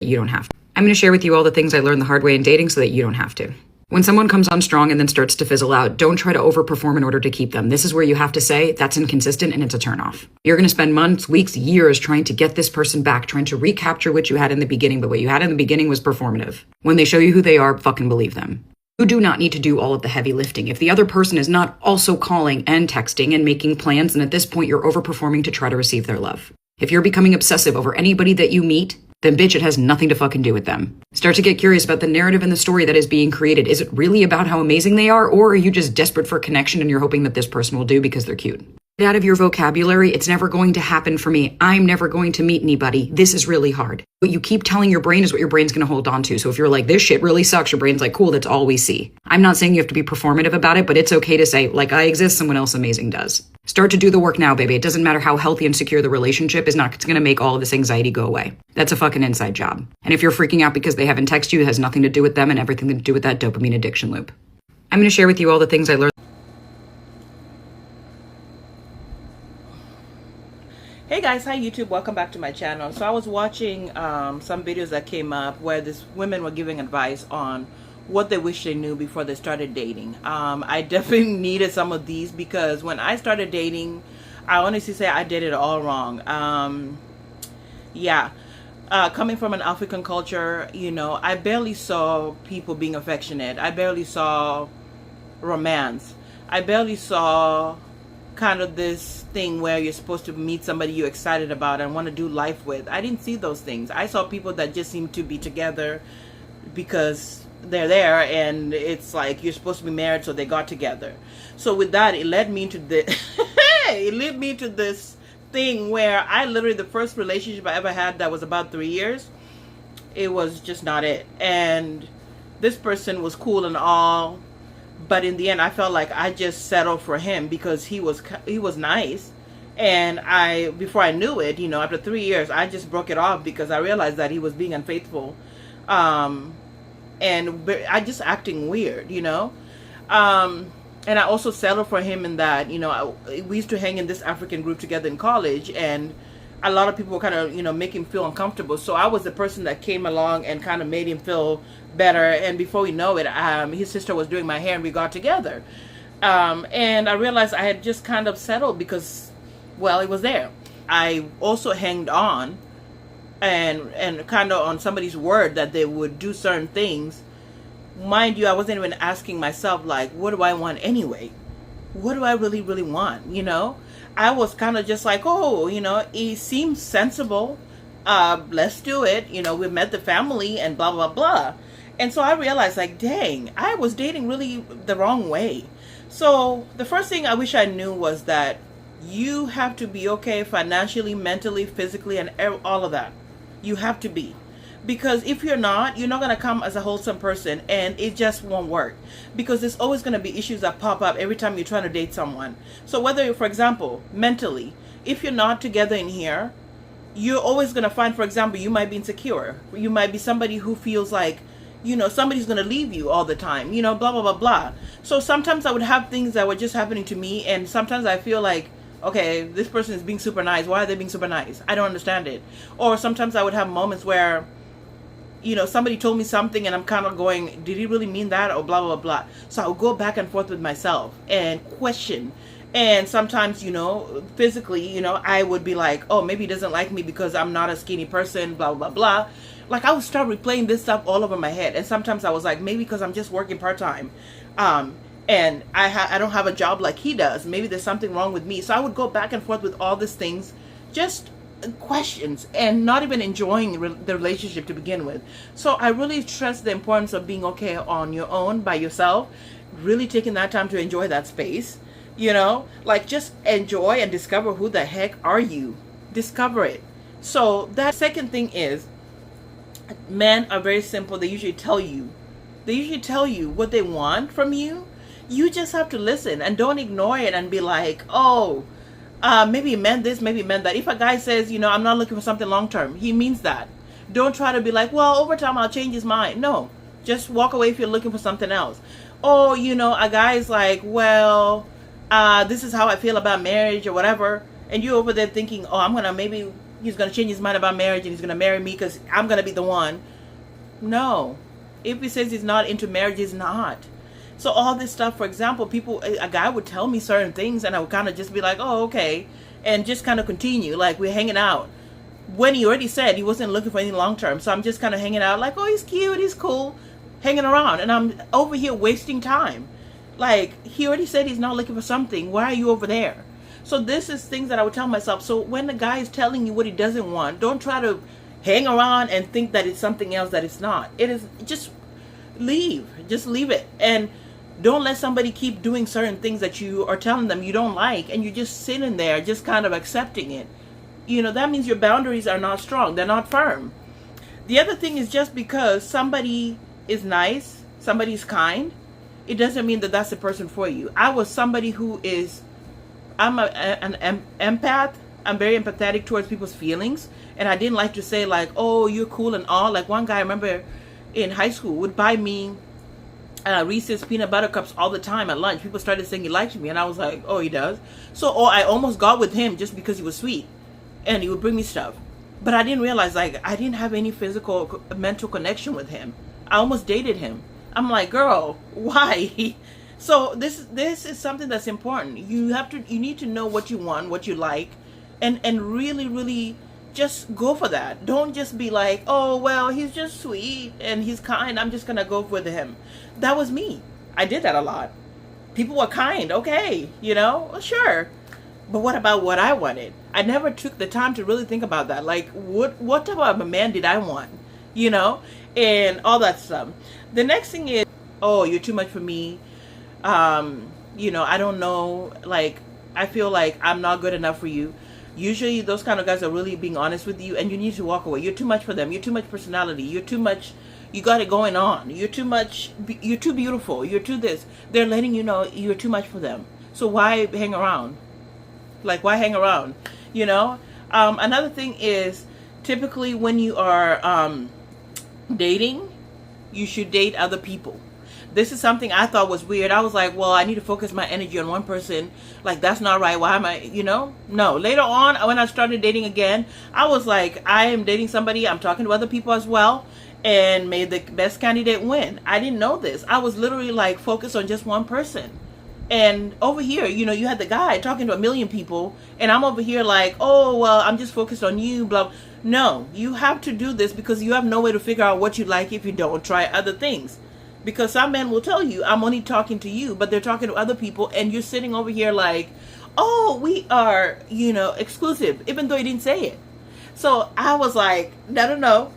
you don't have to. I'm going to share with you all the things I learned the hard way in dating so that you don't have to. When someone comes on strong and then starts to fizzle out, don't try to overperform in order to keep them. This is where you have to say, that's inconsistent and it's a turnoff. You're going to spend months, weeks, years trying to get this person back, trying to recapture what you had in the beginning, but what you had in the beginning was performative. When they show you who they are, fucking believe them. You do not need to do all of the heavy lifting. If the other person is not also calling and texting and making plans, then at this point you're overperforming to try to receive their love. If you're becoming obsessive over anybody that you meet, then bitch, it has nothing to fucking do with them. Start to get curious about the narrative and the story that is being created. Is it really about how amazing they are, or are you just desperate for connection and you're hoping that this person will do because they're cute? Get out of your vocabulary, it's never going to happen for me. I'm never going to meet anybody. This is really hard. What you keep telling your brain is what your brain's going to hold on to. So if you're like, this shit really sucks, your brain's like, cool, that's all we see. I'm not saying you have to be performative about it, but it's okay to say, like I exist, someone else amazing does. Start to do the work now, baby. It doesn't matter how healthy and secure the relationship is, it's going to make all of this anxiety go away. That's a fucking inside job. And if you're freaking out because they haven't texted you, it has nothing to do with them and everything to do with that dopamine addiction loop. I'm going to share with you all the things I learned. Hey guys, hi YouTube, welcome back to my channel. So I was watching some videos that came up where these women were giving advice on what they wish they knew before they started dating. I definitely needed some of these because when I started dating, I honestly say I did it all wrong. Coming from an African culture, you know, I barely saw people being affectionate. I barely saw romance. I barely saw kind of this thing where you're supposed to meet somebody you're excited about and want to do life with. I didn't see those things. I saw people that just seemed to be together because they're there and it's like you're supposed to be married, so they got together. So with that, it led me to this thing where I literally, the first relationship I ever had that was about 3 years, it was just not it. And this person was cool and all, but in the end I felt like I just settled for him because he was nice. And before I knew it, you know, after 3 years, I just broke it off because I realized that he was being unfaithful. And I just acting weird, you know. And I also settled for him in that, you know, we used to hang in this African group together in college, and a lot of people were kind of, you know, make him feel uncomfortable. So I was the person that came along and kind of made him feel better. And before we know it, his sister was doing my hair and we got together. And I realized I had just kind of settled because, well, it was there. I also hanged on and kind of on somebody's word that they would do certain things. Mind you, I wasn't even asking myself, like, what do I want anyway? What do I really, really want, you know? I was kind of just like, oh, you know, he seems sensible. Let's do it. You know, we met the family and blah, blah, blah. And so I realized, like, dang, I was dating really the wrong way. So the first thing I wish I knew was that you have to be okay financially, mentally, physically, and all of that. You have to be. Because if you're not going to come as a wholesome person, and it just won't work. Because there's always going to be issues that pop up every time you're trying to date someone. So whether, for example, mentally, if you're not together in here, you're always going to find, for example, you might be insecure. You might be somebody who feels like, you know, somebody's going to leave you all the time, you know, blah, blah, blah, blah. So sometimes I would have things that were just happening to me, and sometimes I feel like, okay, this person is being super nice. Why are they being super nice? I don't understand it. Or sometimes I would have moments where, you know, somebody told me something and I'm kind of going, did he really mean that? Or blah, blah, blah. So I would go back and forth with myself and question. And sometimes, you know, physically, you know, I would be like, oh, maybe he doesn't like me because I'm not a skinny person, blah, blah, blah. Like, I would start replaying this stuff all over my head. And sometimes I was like, maybe because I'm just working part-time. And I don't have a job like he does. Maybe there's something wrong with me. So I would go back and forth with all these things, just questions, and not even enjoying the relationship to begin with. So I really stress the importance of being okay on your own, by yourself, really taking that time to enjoy that space, you know, like just enjoy and discover who the heck are you. Discover it. So that second thing is, men are very simple. They usually tell you what they want from you. You just have to listen and don't ignore it and be like, oh, maybe he meant this, maybe he meant that. If a guy says, you know, I'm not looking for something long term, he means that. Don't try to be like, well, over time I'll change his mind. No, just walk away if you're looking for something else. Or, you know, a guy's like, well, this is how I feel about marriage or whatever. And you're over there thinking, oh, I'm going to maybe he's going to change his mind about marriage and he's going to marry me because I'm going to be the one. No. If he says he's not into marriage, he's not. So all this stuff, for example, a guy would tell me certain things and I would kind of just be like, oh, okay. And just kind of continue. Like, we're hanging out. When he already said he wasn't looking for anything long term. So I'm just kind of hanging out like, oh, he's cute, he's cool. Hanging around. And I'm over here wasting time. Like, he already said he's not looking for something. Why are you over there? So this is things that I would tell myself. So when the guy is telling you what he doesn't want, don't try to hang around and think that it's something else that it's not. It is, just leave. Just leave it. And don't let somebody keep doing certain things that you are telling them you don't like, and you're just sitting there just kind of accepting it. You know, that means your boundaries are not strong. They're not firm. The other thing is, just because somebody is nice, somebody's kind, it doesn't mean that that's the person for you. I was somebody who is, I'm an empath. I'm very empathetic towards people's feelings. And I didn't like to say like, oh, you're cool and all. Like, one guy I remember in high school would buy me Reese's peanut butter cups all the time at lunch. People started saying he liked me. And I was like, oh, he does? So I almost got with him just because he was sweet. And he would bring me stuff. But I didn't realize, like, I didn't have any physical, mental connection with him. I almost dated him. I'm like, girl, why? So this is something that's important. You need to know what you want, what you like, and really, really just go for that. Don't just be like, oh, well, he's just sweet and he's kind, I'm just gonna go with him. That was me. I did that a lot. People were kind, okay, well, sure. But what about what I wanted? I never took the time to really think about that. Like, what type of a man did I want? And all that stuff. The next thing is, oh, you're too much for me. I don't know. Like, I feel like I'm not good enough for you. Usually those kind of guys are really being honest with you, and you need to walk away. You're too much for them. You're too much personality. You're too much. You got it going on. You're too much. You're too beautiful. You're too this. They're letting you know you're too much for them. So why hang around? Like, why hang around? Another thing is, typically when you are dating, you should date other people. This is something I thought was weird. I was like, well, I need to focus my energy on one person. Like, that's not right. Why am I, No. Later on, when I started dating again, I was like, I am dating somebody. I'm talking to other people as well. And may the best candidate win. I didn't know this. I was literally like focused on just one person. And over here, you had the guy talking to a million people. And I'm over here like, oh, well, I'm just focused on you, blah. No, you have to do this because you have no way to figure out what you like if you don't try other things. Because some men will tell you, I'm only talking to you, but they're talking to other people, and you're sitting over here like, oh, we are, exclusive, even though you didn't say it. So I was like, no,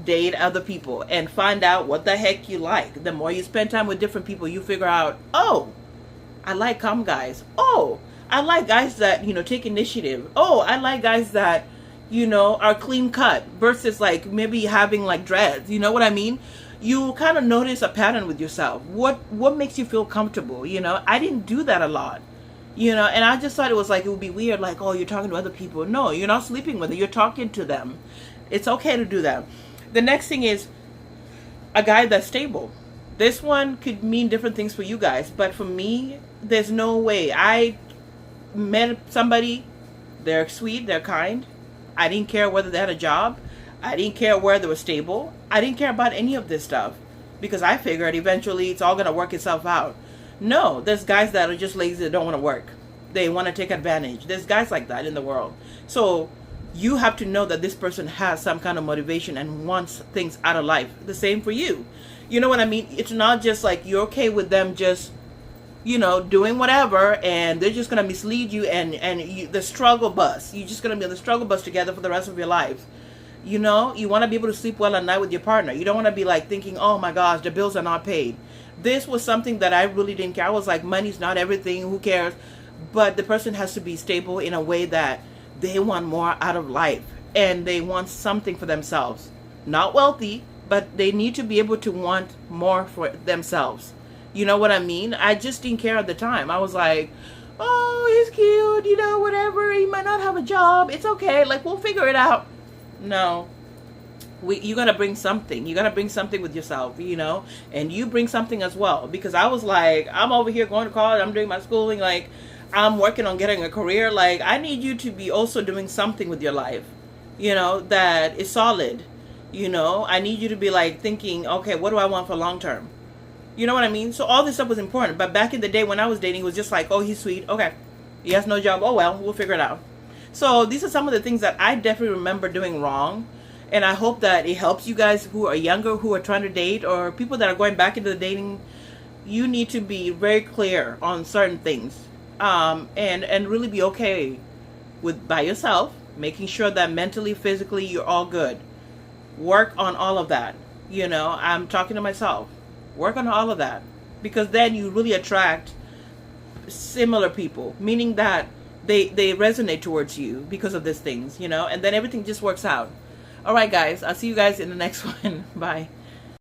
date other people and find out what the heck you like. The more you spend time with different people, you figure out, oh, I like calm guys. Oh, I like guys that, take initiative. Oh, I like guys that, are clean cut versus like maybe having like dreads. You know what I mean? You kind of notice a pattern with yourself. What makes you feel comfortable? I didn't do that a lot, and I just thought it was like, it would be weird. Like, oh, you're talking to other people. No, you're not sleeping with them. You're talking to them. It's okay to do that. The next thing is a guy that's stable. This one could mean different things for you guys, but for me, there's no way. I met somebody, they're sweet, they're kind. I didn't care whether they had a job. I didn't care where they were stable. I didn't care about any of this stuff because I figured eventually it's all going to work itself out. No, there's guys that are just lazy that don't want to work. They want to take advantage. There's guys like that in the world. So you have to know that this person has some kind of motivation and wants things out of life. The same for you. You know what I mean? It's not just like you're okay with them just, doing whatever, and they're just going to mislead you and the struggle bus. You're just going to be on the struggle bus together for the rest of your lives. You want to be able to sleep well at night with your partner. You don't want to be like thinking, oh my gosh, the bills are not paid. This was something that I really didn't care. I was like, money's not everything. Who cares? But the person has to be stable in a way that they want more out of life and they want something for themselves. Not wealthy, but they need to be able to want more for themselves. You know what I mean? I just didn't care at the time. I was like, oh, he's cute, whatever. He might not have a job. It's okay. Like, we'll figure it out. No, you gotta bring something. You gotta bring something with yourself, and you bring something as well. Because I was like, I'm over here going to college. I'm doing my schooling. Like, I'm working on getting a career. Like, I need you to be also doing something with your life. that is solid. I need you to be like thinking, okay, what do I want for long term? You know what I mean? So all this stuff was important. But back in the day when I was dating, it was just like, oh, he's sweet. Okay. He has no job. Oh, well, we'll figure it out. So these are some of the things that I definitely remember doing wrong. And I hope that it helps you guys who are younger, who are trying to date, or people that are going back into the dating. You need to be very clear on certain things, and really be okay with by yourself, making sure that mentally, physically, you're all good. Work on all of that. I'm talking to myself. Work on all of that, because then you really attract similar people, meaning that they resonate towards you because of these things, and then everything just works out. All right, guys, I'll see you guys in the next one. Bye.